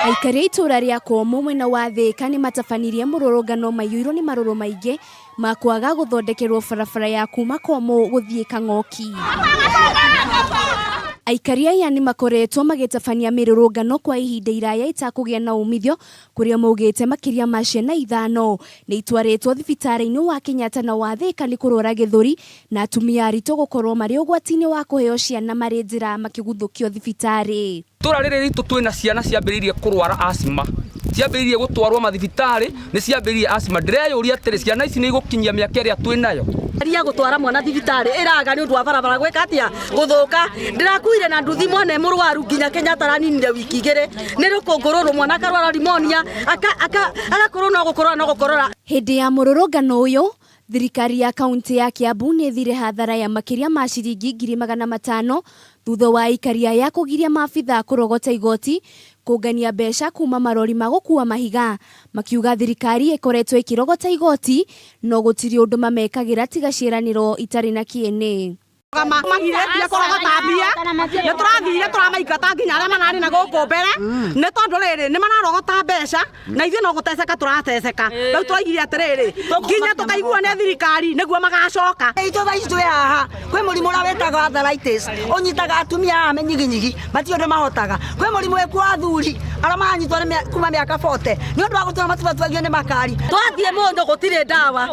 Aikari itura ria Komu mwena wa Thika ni matafanirie Mururungano maiyuirwo ni maruru maingi ma kwaga guthondekerwo barabara ya kuma Komu guthie Kang'oki. Aikari aya ni makoretwo magitafania mirurungano kwa ihinda iraya itakugia na umithio kuria maugite makiria ma ciana 5 ni itwaritwo thibitari-ini wa Kenyatta na wa Thika ni kurora githuri na atumia aritu gukorwo mari ugwati-ini wa kuheo ciana mari njira makiguthukio thibitari. Tura riri ritu twina ciana ciambiririe kurwara asthma, ciambiririe gutwarwo mathibitari ni ciambiririe asthma. Ndireyuria atiri ciana ici ni igukinyia miaka iria twinayo ria gutwara mwana thibitari iraga ni undu wa barabara gwika atia guthuka. Ndirakuire na nduthi mwana murwaru nginya Kenyatta raninire wiki igiri ni rukungururu mwana karwara pneumonia agakorwo no gukorora. Hindi ya mururungano uyu thirikari ya kaunti ya Kiambu ni thire hathara ya makiria ma ciringi 500,000 thutha wa Aikari aya kugiria maabitha kurogota igoti kungania mbeca kuma marori ma gukua mahiga, makiuga thirikari ikoretwo ikirogota igoti no gutiri undu mamekagira tiga ciiraniro itari na kiene. Magire kurogota mbia ni turathire turamaikata nginya aria manari na guku mbere ni tondu riri ni manarogota mbeca na ithuĩ no guteceka turateceka. Riu turaigire atiriri nginya tukaigua ni thirikari niguo magacoka. Ithuĩ twi haha kwi murimu uria wetagwo arthritis unyitaga atumia amenyiginyigi matiu ndu mahotaga. Kwi murimu wiku athuri aria maranyitwo kuma miaka 40 ni undu wa gutuma matibatwagio ni makari. Twathie mundu gutire ndawa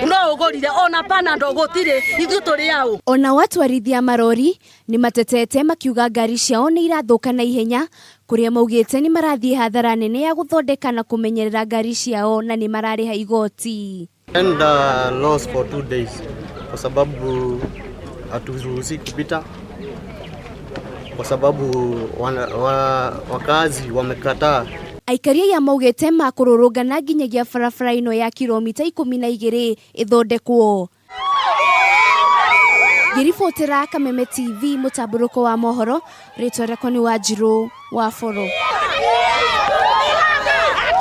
no ugorire ona panado gutire ithuĩ turi au. Ona watwarithia marori ni matetete makiuga ngari ciao ni irathuka na ihenya kuria maugite ni marathie hathara nene ya guthondeka na kumenyerera ngari ciao na ni marariha igoti. And lost for 2 days kwa sababu haturuhusi kupita kwa sababu wakazi wamekataa. Aikari ya maugite makururungana nginyagia barabara ino ya kilomita 12 ithondekwo. Girifotera Kameme TV mutamburuko wa mohoro ritwa rakwa ni Wanjiru wa Foro.